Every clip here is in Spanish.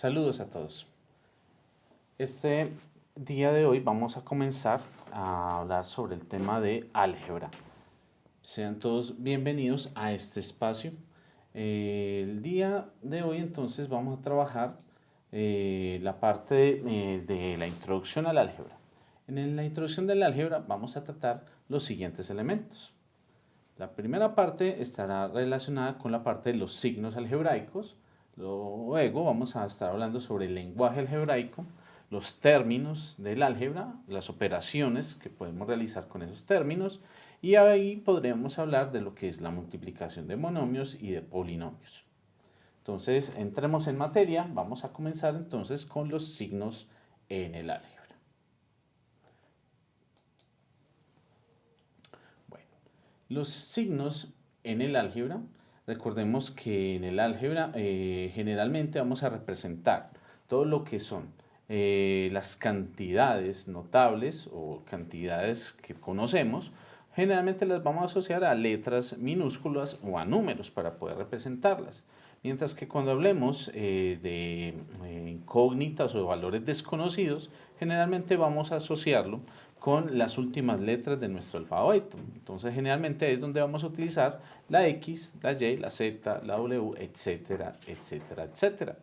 Saludos a todos. Este día de hoy vamos a comenzar a hablar sobre el tema de álgebra. Sean todos bienvenidos a este espacio. El día de hoy entonces vamos a trabajar la parte de la introducción al álgebra. En la introducción del álgebra vamos a tratar los siguientes elementos. La primera parte estará relacionada con la parte de los signos algebraicos. Luego vamos a estar hablando sobre el lenguaje algebraico, los términos del álgebra, las operaciones que podemos realizar con esos términos, y ahí podremos hablar de lo que es la multiplicación de monomios y de polinomios. Entonces, entremos en materia. Vamos a comenzar entonces con los signos en el álgebra. Bueno, los signos en el álgebra, recordemos que en el álgebra generalmente vamos a representar todo lo que son las cantidades notables o cantidades que conocemos. Generalmente las vamos a asociar a letras minúsculas o a números para poder representarlas. Mientras que cuando hablemos de incógnitas o de valores desconocidos, generalmente vamos a asociarlo con las últimas letras de nuestro alfabeto. Entonces, generalmente es donde vamos a utilizar la X, la Y, la Z, la W, etcétera, etcétera, etcétera.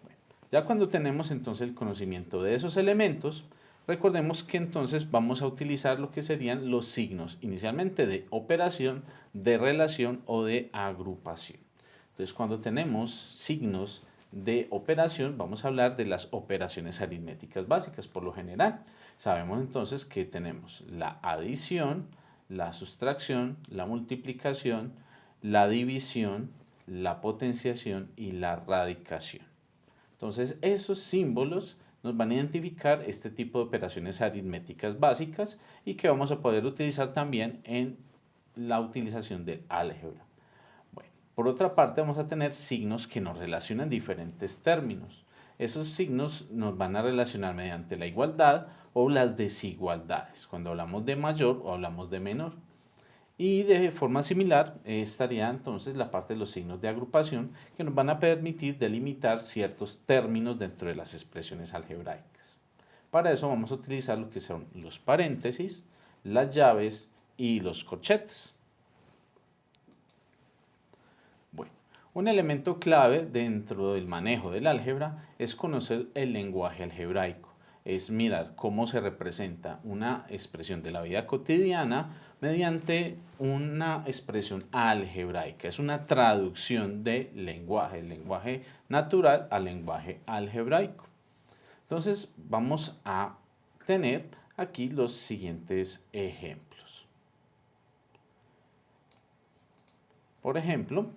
Bueno, ya cuando tenemos entonces el conocimiento de esos elementos, recordemos que entonces vamos a utilizar lo que serían los signos, inicialmente de operación, de relación o de agrupación. Entonces, cuando tenemos signos de operación, vamos a hablar de las operaciones aritméticas básicas, por lo general. Sabemos entonces que tenemos la adición, la sustracción, la multiplicación, la división, la potenciación y la radicación. Entonces, esos símbolos nos van a identificar este tipo de operaciones aritméticas básicas y que vamos a poder utilizar también en la utilización del álgebra. Bueno, por otra parte, vamos a tener signos que nos relacionan diferentes términos. Esos signos nos van a relacionar mediante la igualdad o las desigualdades, cuando hablamos de mayor o hablamos de menor. Y de forma similar estaría entonces la parte de los signos de agrupación que nos van a permitir delimitar ciertos términos dentro de las expresiones algebraicas. Para eso vamos a utilizar lo que son los paréntesis, las llaves y los corchetes. Bueno, un elemento clave dentro del manejo del álgebra es conocer el lenguaje algebraico. Es mirar cómo se representa una expresión de la vida cotidiana mediante una expresión algebraica. Es una traducción del lenguaje natural al lenguaje algebraico. Entonces vamos a tener aquí los siguientes ejemplos. Por ejemplo,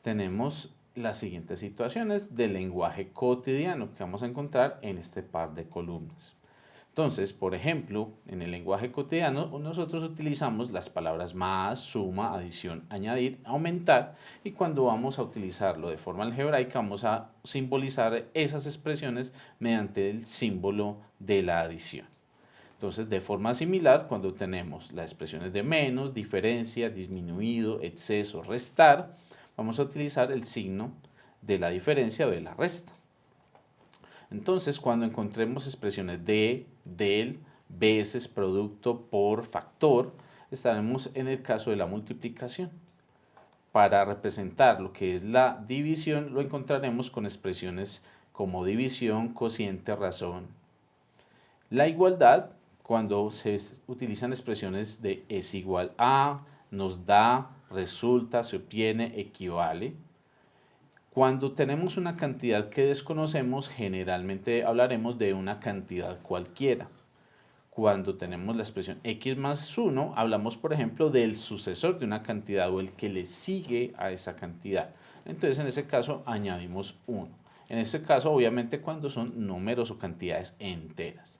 tenemos las siguientes situaciones del lenguaje cotidiano que vamos a encontrar en este par de columnas. Entonces, por ejemplo, en el lenguaje cotidiano nosotros utilizamos las palabras más, suma, adición, añadir, aumentar, y cuando vamos a utilizarlo de forma algebraica vamos a simbolizar esas expresiones mediante el símbolo de la adición. Entonces, de forma similar, cuando tenemos las expresiones de menos, diferencia, disminuido, exceso, restar, vamos a utilizar el signo de la diferencia o de la resta. Entonces, cuando encontremos expresiones de, del, veces, producto, por, factor, estaremos en el caso de la multiplicación. Para representar lo que es la división, lo encontraremos con expresiones como división, cociente, razón. La igualdad, cuando se utilizan expresiones de es igual a, nos da, resulta, se obtiene, equivale. Cuando tenemos una cantidad que desconocemos, generalmente hablaremos de una cantidad cualquiera. Cuando tenemos la expresión x más 1, hablamos, por ejemplo, del sucesor de una cantidad o el que le sigue a esa cantidad. Entonces, en ese caso, añadimos 1. En este caso, obviamente, cuando son números o cantidades enteras.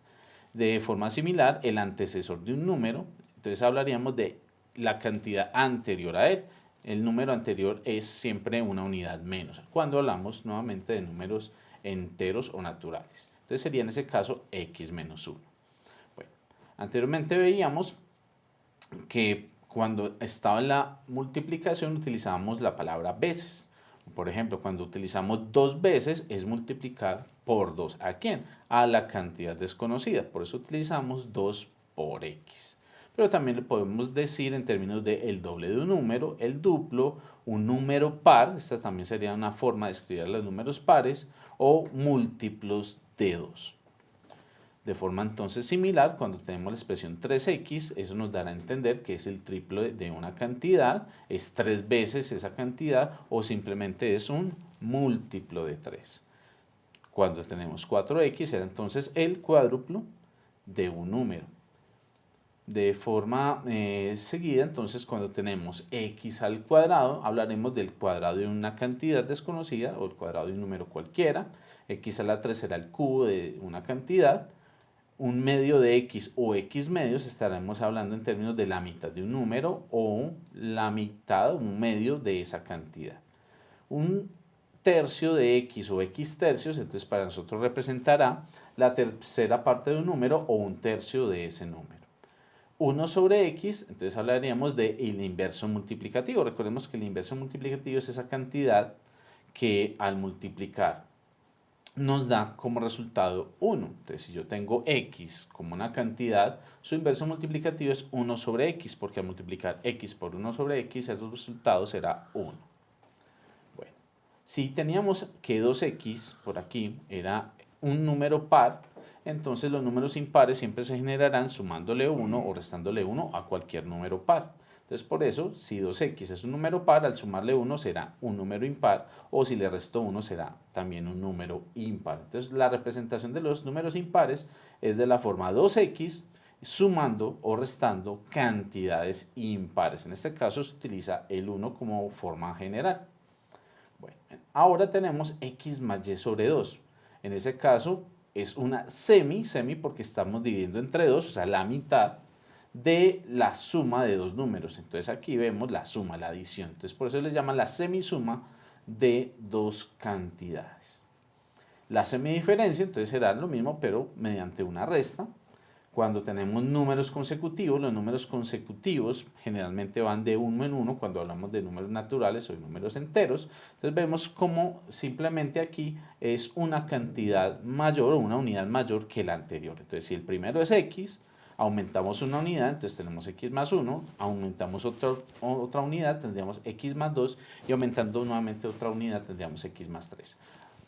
De forma similar, el antecesor de un número, entonces hablaríamos de la cantidad anterior a él. El número anterior es siempre una unidad menos, cuando hablamos nuevamente de números enteros o naturales. Entonces sería en ese caso x menos 1. Bueno, anteriormente veíamos que cuando estaba en la multiplicación utilizábamos la palabra veces. Por ejemplo, cuando utilizamos dos veces es multiplicar por 2. ¿A quién? A la cantidad desconocida. Por eso utilizamos 2 por x. Pero también le podemos decir en términos de el doble de un número, el duplo, un número par, esta también sería una forma de escribir los números pares, o múltiplos de 2. De forma entonces similar, cuando tenemos la expresión 3x, eso nos dará a entender que es el triplo de una cantidad, es 3 veces esa cantidad o simplemente es un múltiplo de 3. Cuando tenemos 4x será entonces el cuádruplo de un número. De forma seguida, entonces cuando tenemos x al cuadrado, hablaremos del cuadrado de una cantidad desconocida o el cuadrado de un número cualquiera. X a la 3 será el cubo de una cantidad. Un medio de x o x medios estaremos hablando en términos de la mitad de un número o la mitad, un medio de esa cantidad. Un tercio de x o x tercios, entonces para nosotros representará la tercera parte de un número o un tercio de ese número. 1 sobre x, entonces hablaríamos del inverso multiplicativo. Recordemos que el inverso multiplicativo es esa cantidad que al multiplicar nos da como resultado 1. Entonces, si yo tengo x como una cantidad, su inverso multiplicativo es 1 sobre x, porque al multiplicar x por 1 sobre x, el resultado será 1. Bueno, si teníamos que 2x por aquí era un número par, entonces los números impares siempre se generarán sumándole 1 o restándole 1 a cualquier número par. Entonces, por eso, si 2x es un número par, al sumarle 1 será un número impar, o si le resto 1 será también un número impar. Entonces, la representación de los números impares es de la forma 2x sumando o restando cantidades impares. En este caso se utiliza el 1 como forma general. Bueno, ahora tenemos x más y sobre 2. En ese caso es una semi porque estamos dividiendo entre 2, o sea, la mitad de la suma de dos números. Entonces aquí vemos la suma, la adición. Entonces por eso les llaman la semisuma de dos cantidades. La semidiferencia entonces será lo mismo pero mediante una resta. Cuando tenemos números consecutivos, los números consecutivos generalmente van de uno en uno cuando hablamos de números naturales o de números enteros. Entonces vemos como simplemente aquí es una cantidad mayor o una unidad mayor que la anterior. Entonces si el primero es x, aumentamos una unidad, entonces tenemos x más 1, aumentamos otra unidad, tendríamos x más 2 y aumentando nuevamente otra unidad tendríamos x más 3.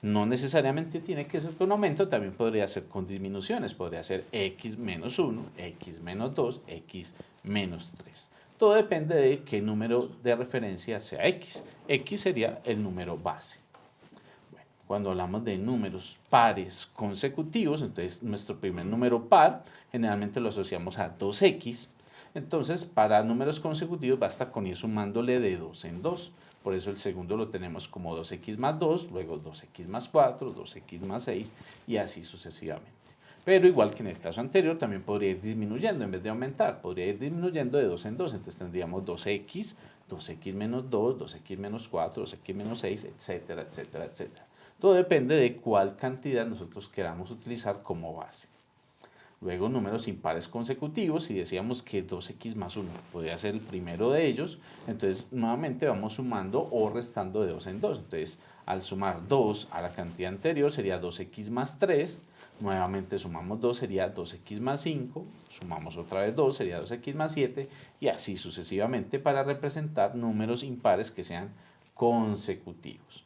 No necesariamente tiene que ser con aumento, también podría ser con disminuciones, podría ser x menos 1, x menos 2, x menos 3. Todo depende de qué número de referencia sea x. X sería el número base. Bueno, cuando hablamos de números pares consecutivos, entonces nuestro primer número par generalmente lo asociamos a 2x. Entonces, para números consecutivos basta con ir sumándole de 2 en 2. Por eso el segundo lo tenemos como 2x más 2, luego 2x más 4, 2x más 6 y así sucesivamente. Pero igual que en el caso anterior, también podría ir disminuyendo en vez de aumentar. Podría ir disminuyendo de 2 en 2. Entonces tendríamos 2x, 2x menos 2, 2x menos 4, 2x menos 6, etcétera, etcétera, etcétera. Todo depende de cuál cantidad nosotros queramos utilizar como base. Luego números impares consecutivos, si decíamos que 2x más 1 podría ser el primero de ellos, entonces nuevamente vamos sumando o restando de 2 en 2. Entonces al sumar 2 a la cantidad anterior sería 2x más 3, nuevamente sumamos 2 sería 2x más 5, sumamos otra vez 2 sería 2x más 7 y así sucesivamente para representar números impares que sean consecutivos.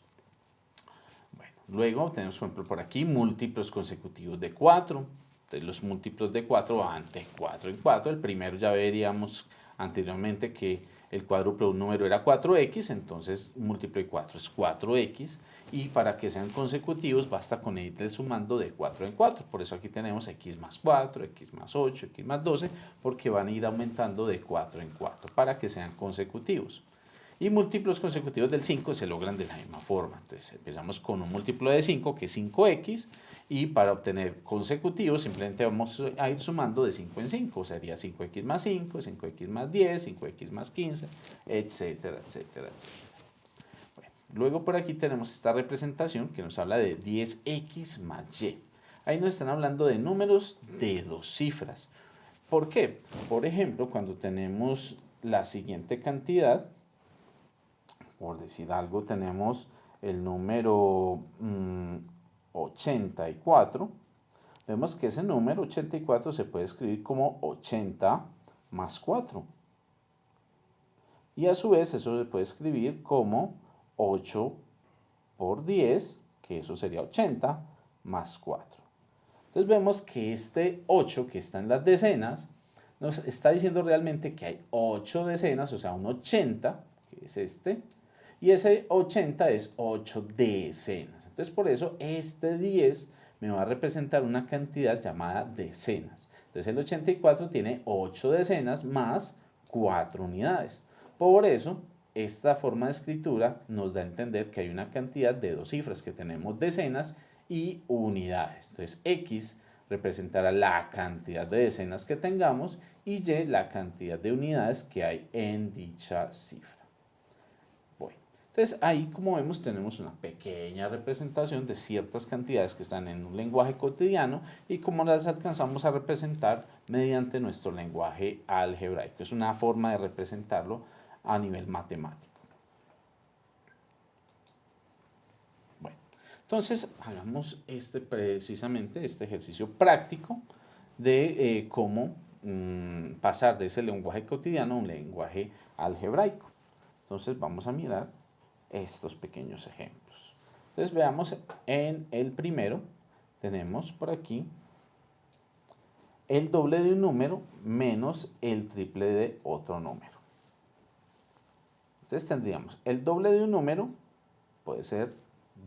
Bueno, luego tenemos por ejemplo por aquí múltiplos consecutivos de 4. Entonces los múltiplos de 4 van de 4 en 4. El primero ya veríamos anteriormente que el cuádruplo de un número era 4x, entonces un múltiplo de 4 es 4x. Y para que sean consecutivos basta con irle sumando de 4 en 4. Por eso aquí tenemos x más 4, x más 8, x más 12, porque van a ir aumentando de 4 en 4 para que sean consecutivos. Y múltiplos consecutivos del 5 se logran de la misma forma. Entonces empezamos con un múltiplo de 5 que es 5x y para obtener consecutivos simplemente vamos a ir sumando de 5 en 5. Sería 5x más 5, 5x más 10, 5x más 15, etcétera, etcétera, etcétera. Bueno, luego por aquí tenemos esta representación que nos habla de 10x más y. Ahí nos están hablando de números de dos cifras. ¿Por qué? Por ejemplo, cuando tenemos la siguiente cantidad, por decir algo, tenemos el número 84, vemos que ese número 84 se puede escribir como 80 más 4. Y a su vez eso se puede escribir como 8 por 10, que eso sería 80 más 4. Entonces vemos que este 8 que está en las decenas nos está diciendo realmente que hay 8 decenas, o sea, un 80, que es este, y ese 80 es 8 decenas. Entonces por eso este 10 me va a representar una cantidad llamada decenas. Entonces el 84 tiene 8 decenas más 4 unidades. Por eso esta forma de escritura nos da a entender que hay una cantidad de dos cifras, que tenemos decenas y unidades. Entonces X representará la cantidad de decenas que tengamos y Y la cantidad de unidades que hay en dicha cifra. Bueno, entonces ahí, como vemos, tenemos una pequeña representación de ciertas cantidades que están en un lenguaje cotidiano y cómo las alcanzamos a representar mediante nuestro lenguaje algebraico. Es una forma de representarlo a nivel matemático. Bueno, entonces hagamos precisamente este ejercicio práctico de cómo pasar de ese lenguaje cotidiano a un lenguaje algebraico. Entonces vamos a mirar estos pequeños ejemplos. Entonces veamos en el primero, tenemos por aquí el doble de un número menos el triple de otro número. Entonces tendríamos el doble de un número, puede ser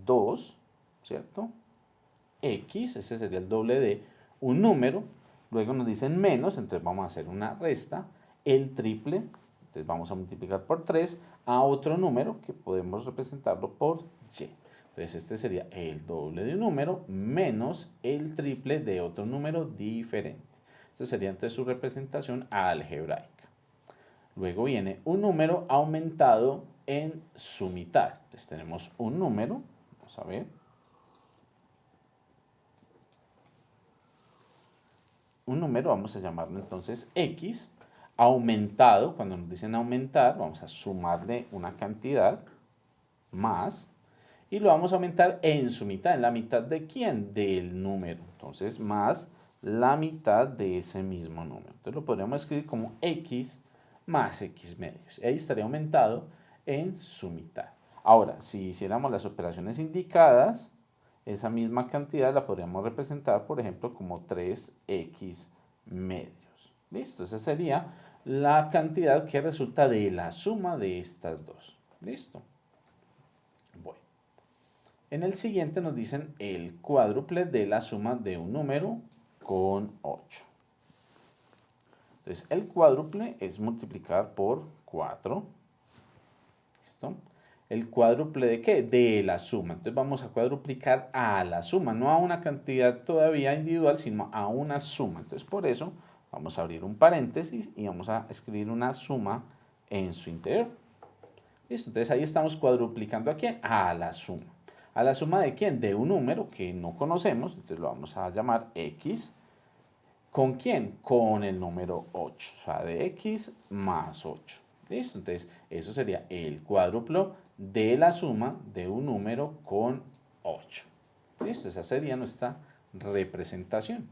2, ¿cierto? X, ese sería el doble de un número. Luego nos dicen menos, entonces vamos a hacer una resta. El triple, entonces vamos a multiplicar por 3 a otro número que podemos representarlo por Y. Entonces este sería el doble de un número menos el triple de otro número diferente. Esta sería entonces su representación algebraica. Luego viene un número aumentado en su mitad. Entonces tenemos un número, vamos a ver. Un número, vamos a llamarlo entonces X, aumentado. Cuando nos dicen aumentar, vamos a sumarle una cantidad más y lo vamos a aumentar en su mitad. ¿En la mitad de quién? Del número. Entonces, más la mitad de ese mismo número. Entonces lo podríamos escribir como X más X medios. Ahí estaría aumentado en su mitad. Ahora, si hiciéramos las operaciones indicadas, esa misma cantidad la podríamos representar, por ejemplo, como 3X medios. ¿Listo? Esa sería la cantidad que resulta de la suma de estas dos. ¿Listo? Bueno. En el siguiente nos dicen el cuádruple de la suma de un número con 8. Entonces, el cuádruple es multiplicar por 4. ¿Listo? ¿El cuádruple de qué? De la suma. Entonces vamos a cuadruplicar a la suma, no a una cantidad todavía individual, sino a una suma. Entonces por eso vamos a abrir un paréntesis y vamos a escribir una suma en su interior. ¿Listo? Entonces ahí estamos cuadruplicando ¿a quién? A la suma. ¿A la suma de quién? De un número que no conocemos, entonces lo vamos a llamar X. ¿Con quién? Con el número 8, o sea, de X más 8. ¿Listo? Entonces, eso sería el cuádruplo de la suma de un número con 8. ¿Listo? Esa sería nuestra representación.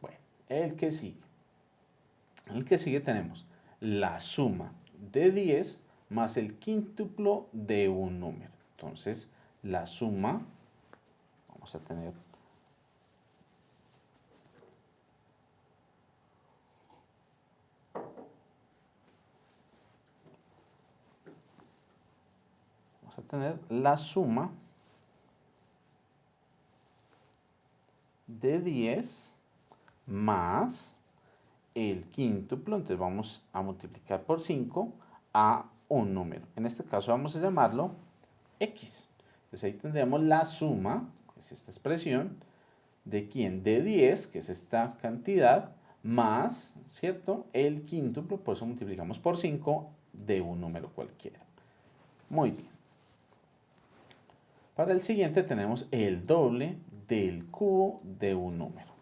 Bueno, el que sigue. El que sigue tenemos la suma de 10 más el quíntuplo de un número. Entonces, la suma, vamos a tener la suma de 10 más el quíntuplo, entonces vamos a multiplicar por 5 a un número. En este caso vamos a llamarlo X. Entonces ahí tendríamos la suma, que es esta expresión, de quién, de 10, que es esta cantidad, más, ¿cierto? El quíntuplo, por eso multiplicamos por 5 de un número cualquiera. Muy bien. Para el siguiente tenemos el doble del cubo de un número.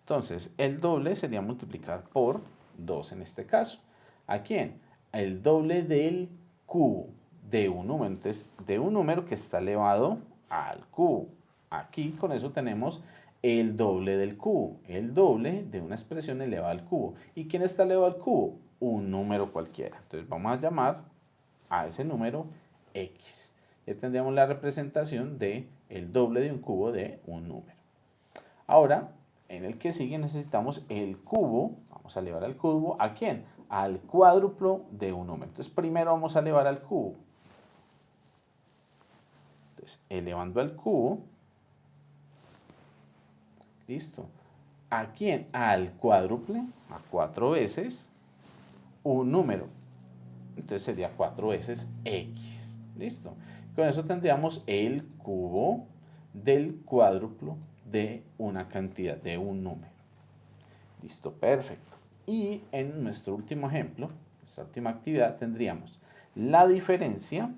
Entonces, el doble sería multiplicar por 2 en este caso. ¿A quién? El doble del cubo de un número. Entonces, de un número que está elevado al cubo. Aquí con eso tenemos el doble del cubo, el doble de una expresión elevada al cubo. ¿Y quién está elevado al cubo? Un número cualquiera. Entonces vamos a llamar a ese número X. Ya tendríamos la representación de el doble de un cubo de un número. Ahora, en el que sigue necesitamos el cubo. Vamos a elevar al cubo. ¿A quién? Al cuádruplo de un número. Entonces primero vamos a elevar al cubo. Entonces, elevando al cubo. Listo. ¿A quién? Al cuádruple, a 4 veces un número. Entonces sería 4 veces X. Listo. Con eso tendríamos el cubo del cuádruplo de una cantidad, de un número. Listo, perfecto. Y en nuestro último ejemplo, nuestra última actividad, tendríamos la diferencia.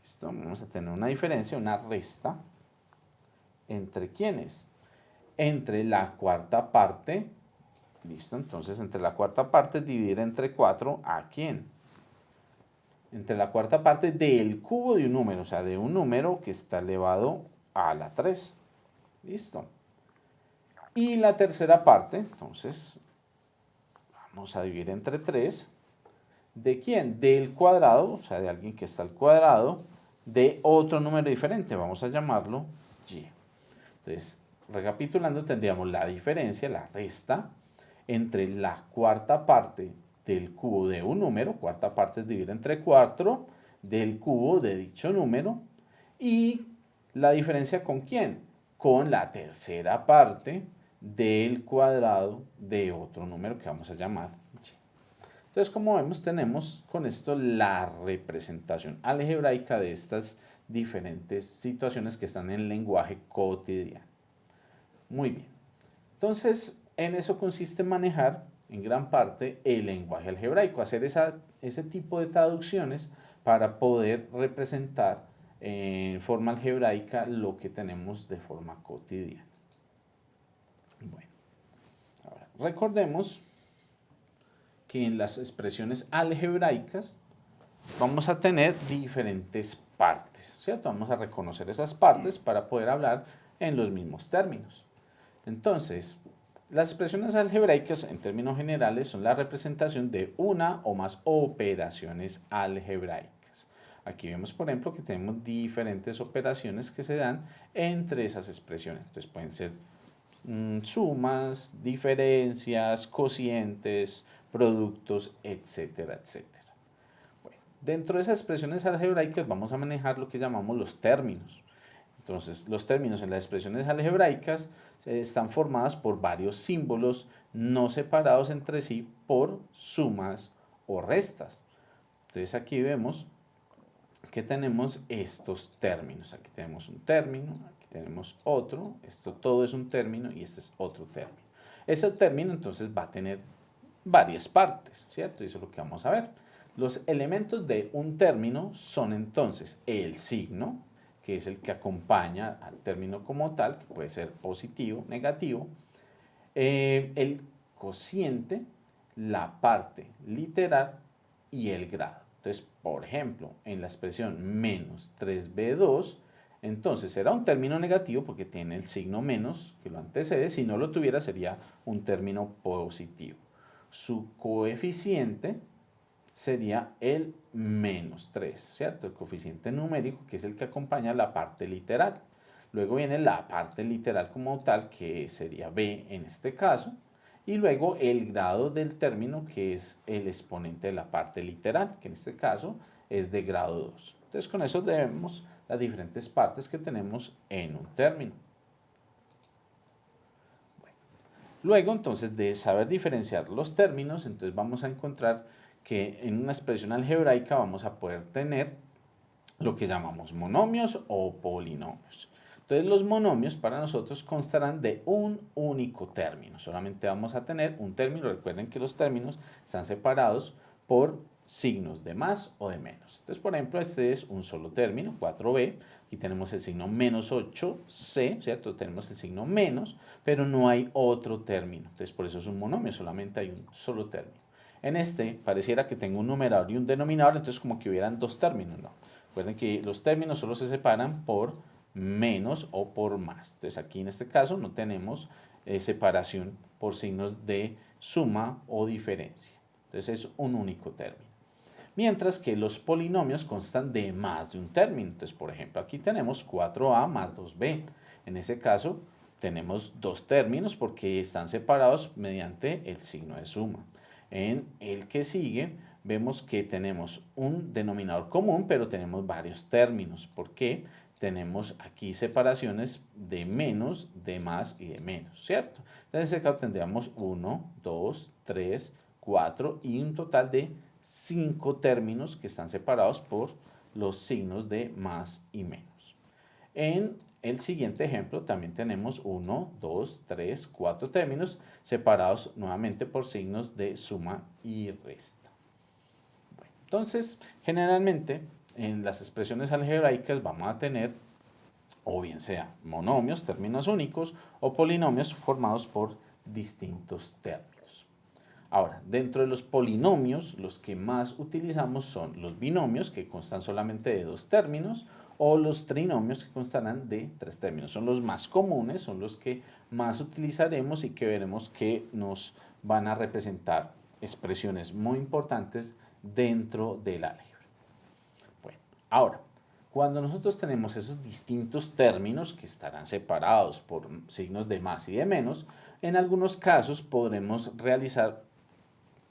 Listo, vamos a tener una diferencia, una resta. ¿Entre quiénes? Entre la cuarta parte. Listo, entonces entre la cuarta parte dividir entre 4, ¿a quién? Entre la cuarta parte del cubo de un número, o sea, de un número que está elevado a la 3. Listo. Y la tercera parte, entonces, vamos a dividir entre 3. ¿De quién? Del cuadrado, o sea, de alguien que está al cuadrado, de otro número diferente. Vamos a llamarlo y. Entonces, recapitulando, tendríamos la diferencia, la resta, entre la cuarta parte del cubo de un número, cuarta parte es dividir entre 4, del cubo de dicho número, y la diferencia ¿con quién? Con la tercera parte del cuadrado de otro número que vamos a llamar y. Entonces, como vemos, tenemos con esto la representación algebraica de estas diferentes situaciones que están en el lenguaje cotidiano. Muy bien. Entonces, en eso consiste manejar en gran parte el lenguaje algebraico, hacer ese tipo de traducciones para poder representar en forma algebraica lo que tenemos de forma cotidiana. Bueno, ahora recordemos que en las expresiones algebraicas vamos a tener diferentes partes, ¿cierto? Vamos a reconocer esas partes para poder hablar en los mismos términos. Entonces, las expresiones algebraicas en términos generales son la representación de una o más operaciones algebraicas. Aquí vemos, por ejemplo, que tenemos diferentes operaciones que se dan entre esas expresiones. Entonces pueden ser sumas, diferencias, cocientes, productos, etcétera, etcétera. Bueno, dentro de esas expresiones algebraicas vamos a manejar lo que llamamos los términos. Entonces, los términos en las expresiones algebraicas están formadas por varios símbolos no separados entre sí por sumas o restas. Entonces, aquí vemos que tenemos estos términos. Aquí tenemos un término, aquí tenemos otro, esto todo es un término y este es otro término. Ese término entonces va a tener varias partes, ¿cierto? Y eso es lo que vamos a ver. Los elementos de un término son entonces el signo, que es el que acompaña al término como tal, que puede ser positivo, negativo, el cociente, la parte literal y el grado. Entonces, por ejemplo, en la expresión menos 3b2, entonces será un término negativo porque tiene el signo menos que lo antecede. Si no lo tuviera, sería un término positivo. Su coeficiente sería el menos 3, ¿cierto? El coeficiente numérico, que es el que acompaña la parte literal. Luego viene la parte literal como tal, que sería b en este caso. Y luego el grado del término, que es el exponente de la parte literal, que en este caso es de grado 2. Entonces, con eso vemos las diferentes partes que tenemos en un término. Bueno, luego, entonces, de saber diferenciar los términos, entonces vamos a encontrar que en una expresión algebraica vamos a poder tener lo que llamamos monomios o polinomios. Entonces los monomios para nosotros constarán de un único término. Solamente vamos a tener un término. Recuerden que los términos están separados por signos de más o de menos. Entonces, por ejemplo, este es un solo término, 4b. Aquí tenemos el signo menos 8c, ¿cierto? Tenemos el signo menos, pero no hay otro término. Entonces, por eso es un monomio, solamente hay un solo término. En este pareciera que tengo un numerador y un denominador, entonces como que hubieran dos términos, ¿no? Recuerden que los términos solo se separan por menos o por más. Entonces aquí en este caso no tenemos separación por signos de suma o diferencia. Entonces es un único término. Mientras que los polinomios constan de más de un término. Entonces, por ejemplo, aquí tenemos 4a más 2b. En ese caso, tenemos dos términos porque están separados mediante el signo de suma. En el que sigue, vemos que tenemos un denominador común, pero tenemos varios términos. ¿Por qué? Tenemos aquí separaciones de menos, de más y de menos, ¿cierto? Entonces, en ese caso tendríamos 1, 2, 3, 4 y un total de 5 términos que están separados por los signos de más y menos. En el siguiente ejemplo también tenemos 1, 2, 3, 4 términos separados nuevamente por signos de suma y resta. Bueno, entonces, generalmente en las expresiones algebraicas vamos a tener o bien sea monomios, términos únicos, o polinomios formados por distintos términos. Ahora, dentro de los polinomios, los que más utilizamos son los binomios, que constan solamente de dos términos, o los trinomios, que constarán de tres términos. Son los más comunes, son los que más utilizaremos y que veremos que nos van a representar expresiones muy importantes dentro del álgebra. Bueno, ahora, cuando nosotros tenemos esos distintos términos que estarán separados por signos de más y de menos, en algunos casos podremos realizar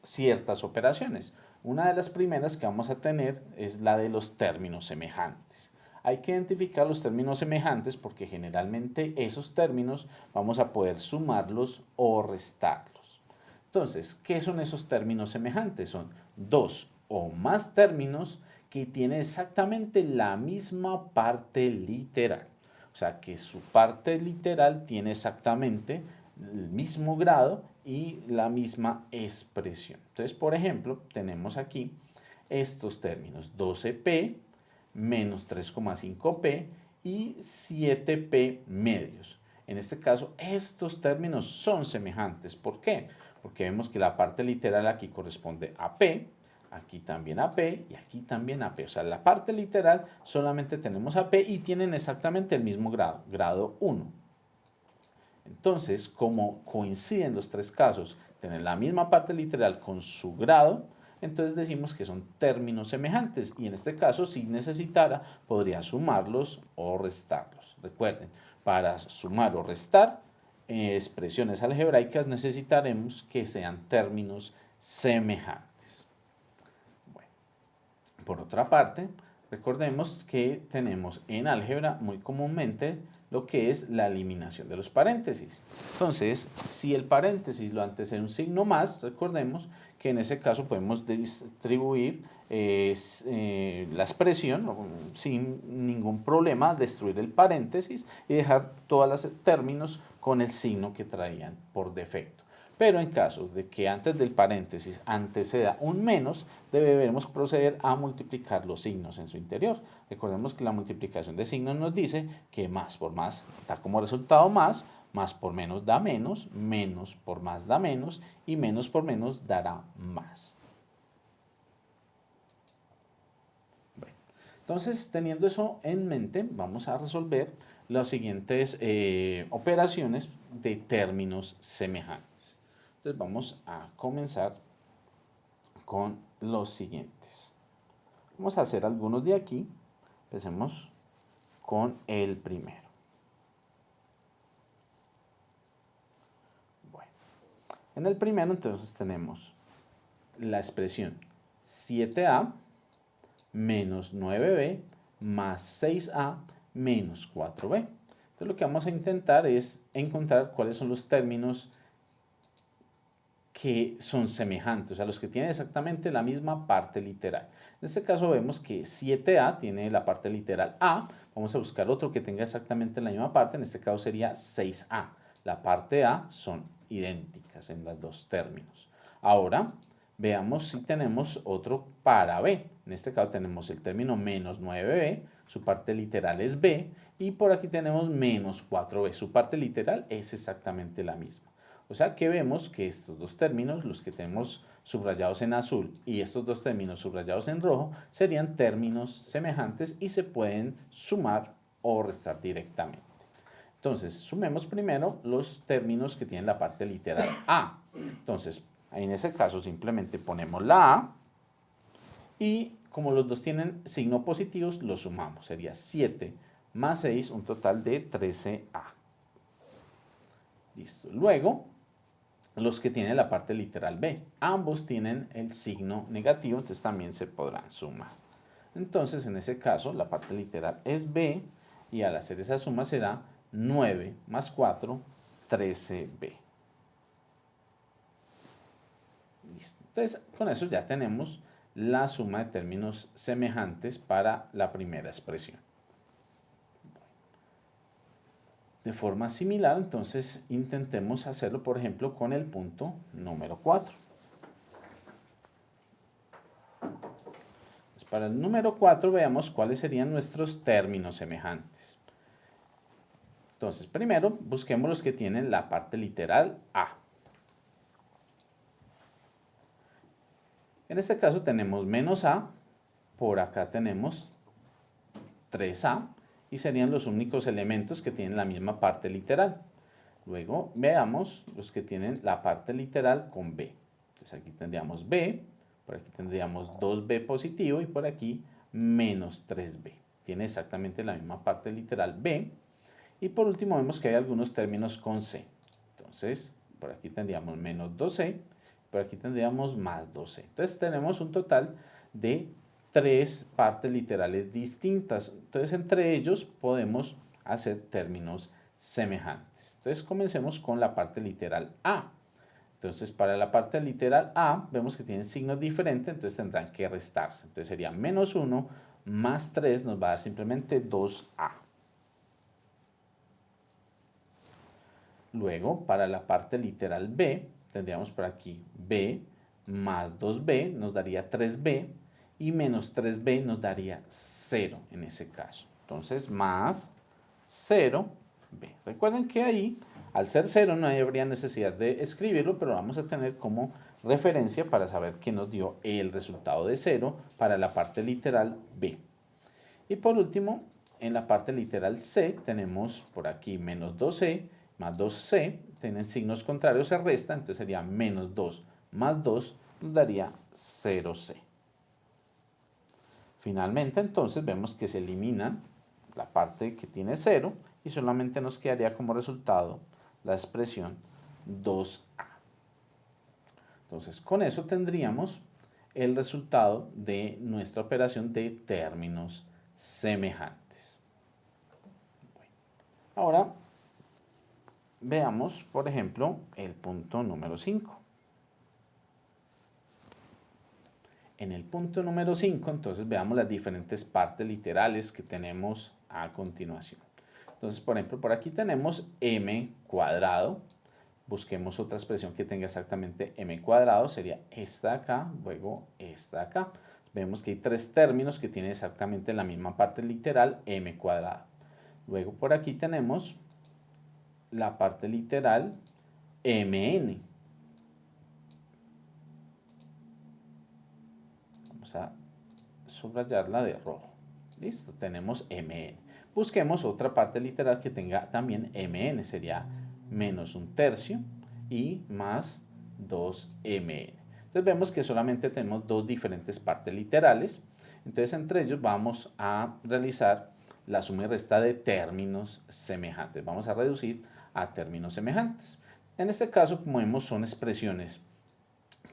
ciertas operaciones. Una de las primeras que vamos a tener es la de los términos semejantes. Hay que identificar los términos semejantes porque generalmente esos términos vamos a poder sumarlos o restarlos. Entonces, ¿qué son esos términos semejantes? Son dos o más términos que tienen exactamente la misma parte literal. O sea, que su parte literal tiene exactamente el mismo grado y la misma expresión. Entonces, por ejemplo, tenemos aquí estos términos: 12p menos 3,5p y 7p medios. En este caso, estos términos son semejantes. ¿Por qué? Porque vemos que la parte literal aquí corresponde a p, aquí también a p y aquí también a p. O sea, la parte literal solamente tenemos a p y tienen exactamente el mismo grado, grado 1. Entonces, como coinciden los tres casos, tener la misma parte literal con su grado, entonces decimos que son términos semejantes y en este caso, si necesitara, podría sumarlos o restarlos. Recuerden, para sumar o restar expresiones algebraicas necesitaremos que sean términos semejantes. Bueno, por otra parte, recordemos que tenemos en álgebra muy comúnmente lo que es la eliminación de los paréntesis. Entonces, si el paréntesis lo antecede un signo más, recordemos que en ese caso podemos distribuir la expresión sin ningún problema, destruir el paréntesis y dejar todos los términos con el signo que traían por defecto. Pero en caso de que antes del paréntesis anteceda un menos, debemos proceder a multiplicar los signos en su interior. Recordemos que la multiplicación de signos nos dice que más por más da como resultado más por menos da menos, menos por más da menos y menos por menos dará más. Bueno, entonces, teniendo eso en mente, vamos a resolver las siguientes operaciones de términos semejantes. Entonces vamos a comenzar con los siguientes. Vamos a hacer algunos de aquí. Empecemos con el primero. Bueno, en el primero entonces tenemos la expresión 7a menos 9b más 6a menos 4b. Entonces lo que vamos a intentar es encontrar cuáles son los términos que son semejantes, o sea, los que tienen exactamente la misma parte literal. En este caso vemos que 7a tiene la parte literal a, vamos a buscar otro que tenga exactamente la misma parte, en este caso sería 6a. La parte a son idénticas en los dos términos. Ahora, veamos si tenemos otro para b. En este caso tenemos el término menos 9b, su parte literal es b, y por aquí tenemos menos 4b, su parte literal es exactamente la misma. O sea que vemos que estos dos términos, los que tenemos subrayados en azul y estos dos términos subrayados en rojo, serían términos semejantes y se pueden sumar o restar directamente. Entonces, sumemos primero los términos que tienen la parte literal A. Entonces, en ese caso simplemente ponemos la A y como los dos tienen signo positivos, los sumamos. Sería 7 más 6, un total de 13A. Listo. Luego, los que tienen la parte literal B. Ambos tienen el signo negativo, entonces también se podrán sumar. Entonces, en ese caso, la parte literal es B y al hacer esa suma será 9 más 4, 13B. Listo. Entonces, con eso ya tenemos la suma de términos semejantes para la primera expresión. De forma similar, entonces, intentemos hacerlo, por ejemplo, con el punto número 4. Entonces, para el número 4, veamos cuáles serían nuestros términos semejantes. Entonces, primero, busquemos los que tienen la parte literal A. En este caso tenemos menos A, por acá tenemos 3A, y serían los únicos elementos que tienen la misma parte literal. Luego veamos los que tienen la parte literal con B. Entonces aquí tendríamos B, por aquí tendríamos 2B positivo y por aquí menos 3B. Tiene exactamente la misma parte literal B. Y por último vemos que hay algunos términos con C. Entonces por aquí tendríamos menos 2C, por aquí tendríamos más 2C. Entonces tenemos un total de 3 partes literales distintas. Entonces entre ellos podemos hacer términos semejantes. Entonces comencemos con la parte literal A. Entonces para la parte literal A vemos que tienen signos diferentes, entonces tendrán que restarse. Entonces sería menos 1 más 3 nos va a dar simplemente 2A. Luego para la parte literal B tendríamos por aquí B más 2B nos daría 3B y menos 3B nos daría 0 en ese caso. Entonces más 0B. Recuerden que ahí, al ser 0, no habría necesidad de escribirlo, pero vamos a tener como referencia para saber que nos dio el resultado de 0 para la parte literal B. Y por último, en la parte literal C tenemos por aquí menos 2C más 2C, tienen signos contrarios, se resta, entonces sería menos 2 más 2 nos daría 0C. Finalmente, entonces, vemos que se elimina la parte que tiene 0 y solamente nos quedaría como resultado la expresión 2A. Entonces, con eso tendríamos el resultado de nuestra operación de términos semejantes. Bueno, ahora veamos, por ejemplo, el punto número 5. En el punto número 5, entonces veamos las diferentes partes literales que tenemos a continuación. Entonces, por ejemplo, por aquí tenemos m cuadrado. Busquemos otra expresión que tenga exactamente m cuadrado. Sería esta acá, luego esta acá. Vemos que hay tres términos que tienen exactamente la misma parte literal, m cuadrado. Luego por aquí tenemos la parte literal mn. Vamos a subrayarla de rojo. Listo, tenemos mn. Busquemos otra parte literal que tenga también mn. Sería menos un tercio y más 2mn. Entonces vemos que solamente tenemos dos diferentes partes literales. Entonces entre ellos vamos a realizar la suma y resta de términos semejantes. Vamos a reducir a términos semejantes. En este caso, como vemos, son expresiones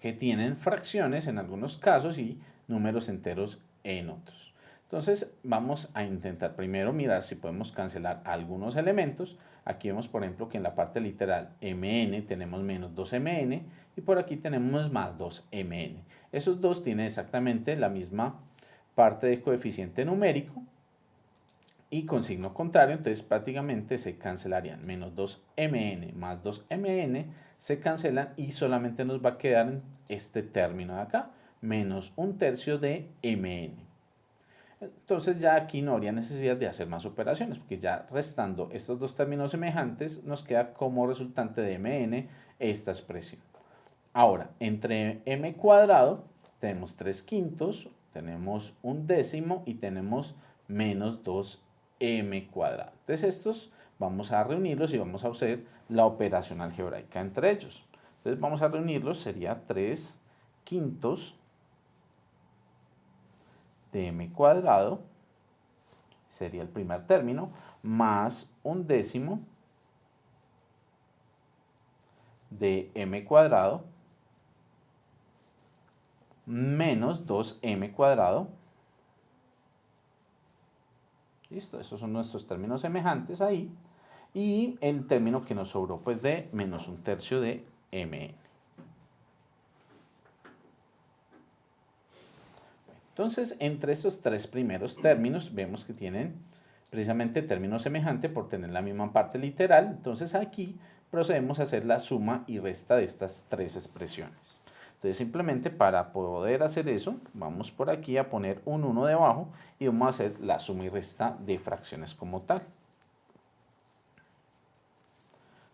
que tienen fracciones en algunos casos y números enteros en otros. Entonces vamos a intentar primero mirar si podemos cancelar algunos elementos. Aquí vemos, por ejemplo, que en la parte literal mn tenemos menos 2mn y por aquí tenemos más 2mn. Esos dos tienen exactamente la misma parte de coeficiente numérico y con signo contrario, entonces prácticamente se cancelarían. Menos 2mn más 2mn se cancelan y solamente nos va a quedar este término de acá, menos un tercio de mn. Entonces ya aquí no habría necesidad de hacer más operaciones, porque ya restando estos dos términos semejantes, nos queda como resultante de mn esta expresión. Ahora, entre m cuadrado tenemos 3 quintos, tenemos un décimo y tenemos menos 2m cuadrado. Entonces estos vamos a reunirlos y vamos a hacer la operación algebraica entre ellos. Entonces vamos a reunirlos, sería 3 quintos de m cuadrado, sería el primer término, más un décimo de m cuadrado, menos 2m cuadrado. Listo, esos son nuestros términos semejantes ahí. Y el término que nos sobró, pues de menos un tercio de mn. Entonces, entre estos tres primeros términos, vemos que tienen precisamente término semejante por tener la misma parte literal. Entonces, aquí procedemos a hacer la suma y resta de estas tres expresiones. Entonces, simplemente para poder hacer eso, vamos por aquí a poner un 1 debajo y vamos a hacer la suma y resta de fracciones como tal.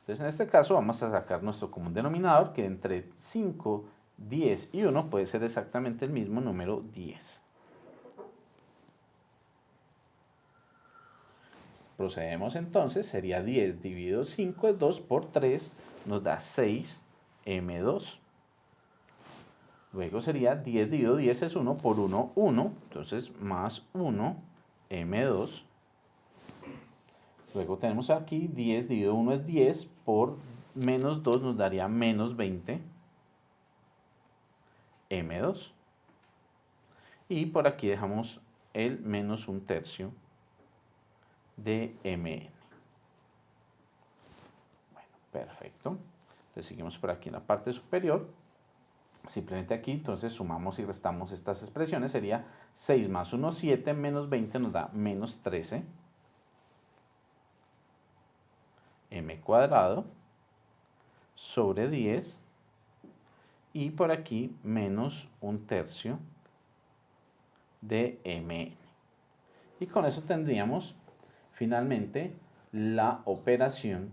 Entonces, en este caso vamos a sacar nuestro común denominador, que entre 5, 10 y 1 puede ser exactamente el mismo número 10. Procedemos entonces, sería 10 dividido 5 es 2 por 3, nos da 6m2. Luego sería 10 dividido 10 es 1 por 1, 1, entonces más 1m2. Luego tenemos aquí 10 dividido 1 es 10 por menos 2 nos daría menos 20 m2. Y por aquí dejamos el menos un tercio de mn. Bueno, perfecto. Entonces seguimos por aquí en la parte superior. Simplemente aquí entonces sumamos y restamos estas expresiones. Sería 6 más 1, 7, menos 20 nos da menos 13 m cuadrado sobre 10 y por aquí menos un tercio de mn. Y con eso tendríamos finalmente la operación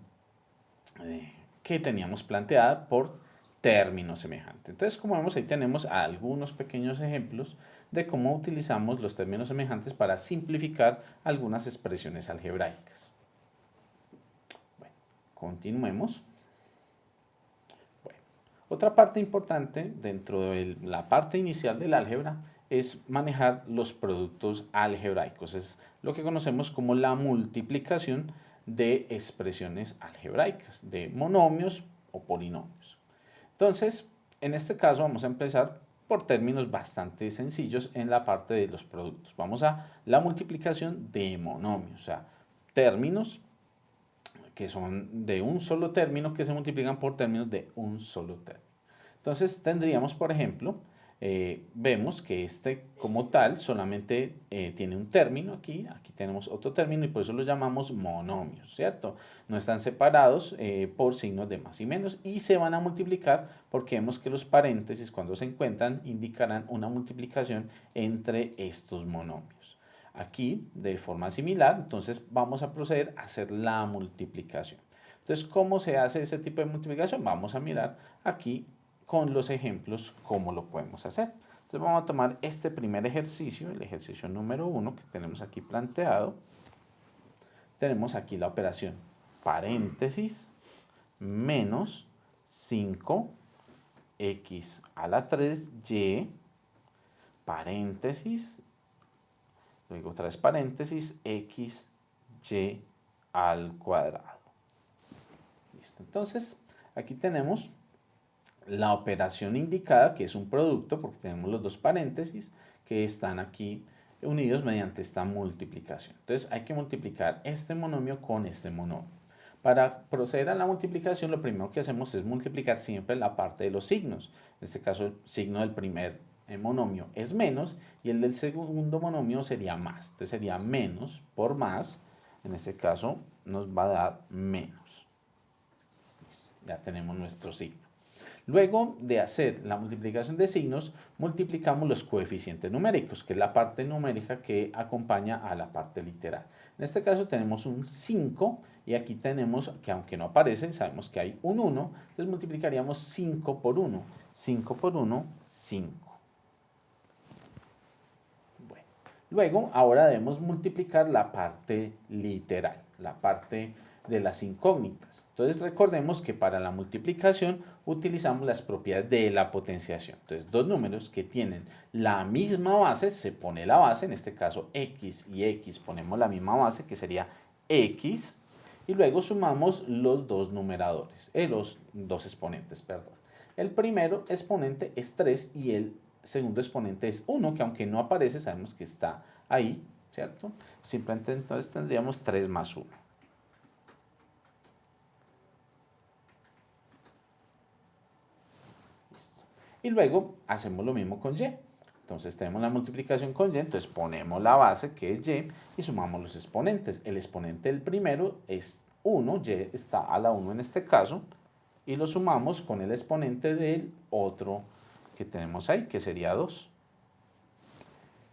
que teníamos planteada por término semejante. Entonces, como vemos, ahí tenemos algunos pequeños ejemplos de cómo utilizamos los términos semejantes para simplificar algunas expresiones algebraicas. Continuemos. Bueno, otra parte importante dentro de la parte inicial del álgebra es manejar los productos algebraicos. Es lo que conocemos como la multiplicación de expresiones algebraicas, de monomios o polinomios. Entonces, en este caso vamos a empezar por términos bastante sencillos en la parte de los productos. Vamos a la multiplicación de monomios, o sea, términos que son de un solo término que se multiplican por términos de un solo término. Entonces tendríamos, por ejemplo, vemos que este como tal solamente tiene un término aquí tenemos otro término y por eso los llamamos monomios, ¿cierto? No están separados por signos de más y menos y se van a multiplicar porque vemos que los paréntesis cuando se encuentran indicarán una multiplicación entre estos monomios. Aquí, de forma similar, entonces vamos a proceder a hacer la multiplicación. Entonces, ¿cómo se hace ese tipo de multiplicación? Vamos a mirar aquí con los ejemplos cómo lo podemos hacer. Entonces, vamos a tomar este primer ejercicio, el ejercicio número 1 que tenemos aquí planteado. Tenemos aquí la operación paréntesis menos 5x a la 3y paréntesis. Luego otra vez paréntesis, x, y al cuadrado. Listo. Entonces, aquí tenemos la operación indicada, que es un producto, porque tenemos los dos paréntesis que están aquí unidos mediante esta multiplicación. Entonces, hay que multiplicar este monomio con este monomio. Para proceder a la multiplicación, lo primero que hacemos es multiplicar siempre la parte de los signos. En este caso, el signo del primer monomio es menos y el del segundo monomio sería más. Entonces sería menos por más, en este caso nos va a dar menos. Ya tenemos nuestro signo. Luego de hacer la multiplicación de signos, multiplicamos los coeficientes numéricos, que es la parte numérica que acompaña a la parte literal. En este caso tenemos un 5 y aquí tenemos que aunque no aparece, sabemos que hay un 1, entonces multiplicaríamos 5 por 1. 5 por 1, 5. Bueno, luego ahora debemos multiplicar la parte literal, la parte de las incógnitas. Entonces recordemos que para la multiplicación utilizamos las propiedades de la potenciación. Entonces dos números que tienen la misma base, se pone la base, en este caso x y x ponemos la misma base que sería x y luego sumamos los dos numeradores, los dos exponentes, perdón. El primero exponente es 3 y el segundo exponente es 1, que aunque no aparece sabemos que está ahí, ¿cierto? Simplemente entonces tendríamos 3 más 1. Y luego hacemos lo mismo con y. Entonces tenemos la multiplicación con y, entonces ponemos la base que es y y sumamos los exponentes. El exponente del primero es 1, y está a la 1 en este caso, y lo sumamos con el exponente del otro que tenemos ahí, que sería 2.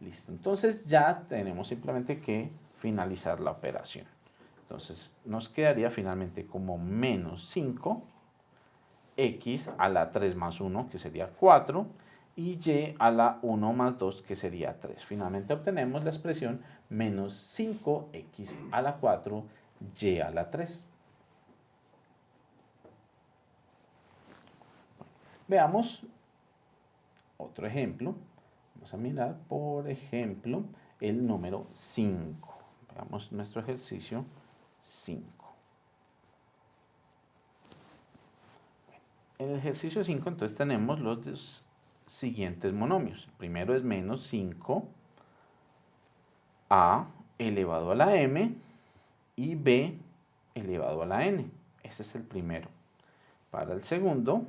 Listo, entonces ya tenemos simplemente que finalizar la operación. Entonces nos quedaría finalmente como menos 5 x a la 3 más 1, que sería 4, y y a la 1 más 2, que sería 3. Finalmente obtenemos la expresión menos 5x a la 4, y a la 3. Veamos otro ejemplo. Vamos a mirar, por ejemplo, el número 5. Veamos nuestro ejercicio 5. En el ejercicio 5 entonces tenemos los siguientes monomios. El primero es menos 5 a elevado a la m y b elevado a la n. Ese es el primero. Para el segundo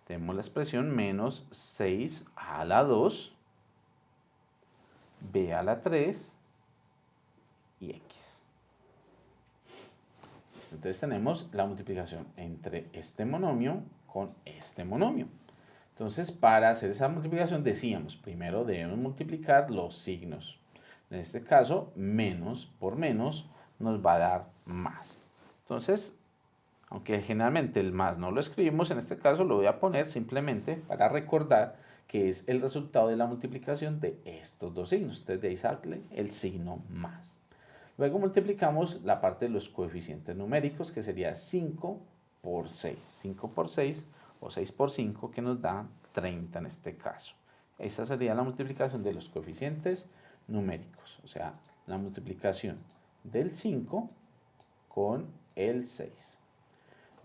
tenemos la expresión menos 6 a la 2, b a la 3 y x. Entonces tenemos la multiplicación entre este monomio con este monomio. Entonces, para hacer esa multiplicación decíamos, primero debemos multiplicar los signos. En este caso, menos por menos nos va a dar más. Entonces, aunque generalmente el más no lo escribimos, en este caso lo voy a poner simplemente para recordar que es el resultado de la multiplicación de estos dos signos. Entonces, de ahí sale el signo más. Luego multiplicamos la parte de los coeficientes numéricos, que sería 5 por 6. 5 por 6 o 6 por 5, que nos da 30 en este caso. Esa sería la multiplicación de los coeficientes numéricos, o sea, la multiplicación del 5 con el 6.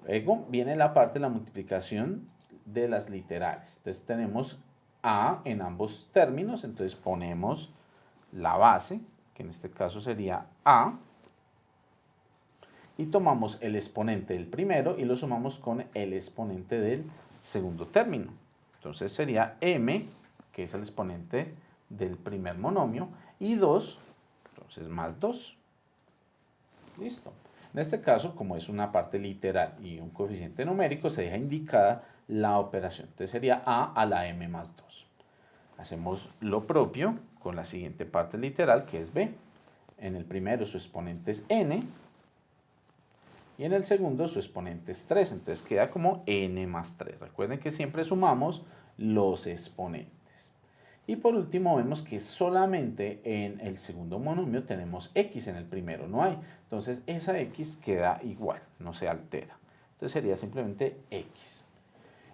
Luego viene la parte de la multiplicación de las literales. Entonces tenemos a en ambos términos, entonces ponemos la base, que en este caso sería a, y tomamos el exponente del primero y lo sumamos con el exponente del segundo término. Entonces sería m, que es el exponente del primer monomio, y 2, entonces más 2. Listo. En este caso, como es una parte literal y un coeficiente numérico, se deja indicada la operación. Entonces sería a la m más 2. Hacemos lo propio con la siguiente parte literal, que es b. En el primero su exponente es n, y en el segundo su exponente es 3, entonces queda como n más 3. Recuerden que siempre sumamos los exponentes. Y por último vemos que solamente en el segundo monomio tenemos x, en el primero no hay. Entonces esa x queda igual, no se altera. Entonces sería simplemente x.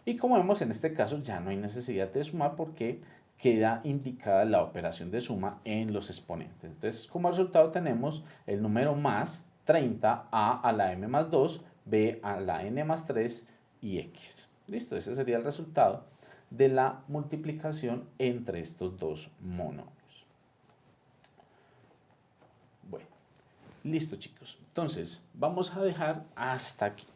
Y como vemos en este caso ya no hay necesidad de sumar porque queda indicada la operación de suma en los exponentes. Entonces como resultado tenemos el número más 30, a la m más 2, b a la n más 3 y x. Listo, ese sería el resultado de la multiplicación entre estos dos monomios. Bueno, listo chicos. Entonces, vamos a dejar hasta aquí.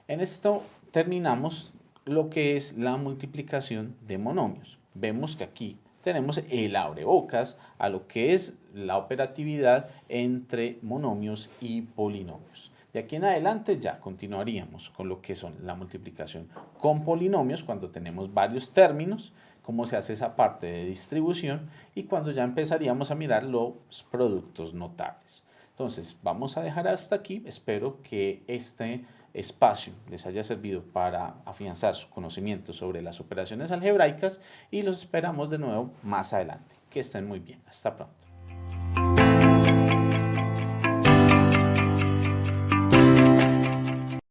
En esto terminamos lo que es la multiplicación de monomios. Vemos que aquí tenemos el abrebocas a lo que es la operatividad entre monomios y polinomios. De aquí en adelante ya continuaríamos con lo que son la multiplicación con polinomios cuando tenemos varios términos, cómo se hace esa parte de distribución y cuando ya empezaríamos a mirar los productos notables. Entonces, vamos a dejar hasta aquí. Espero que este espacio les haya servido para afianzar su conocimiento sobre las operaciones algebraicas y los esperamos de nuevo más adelante. Que estén muy bien. Hasta pronto.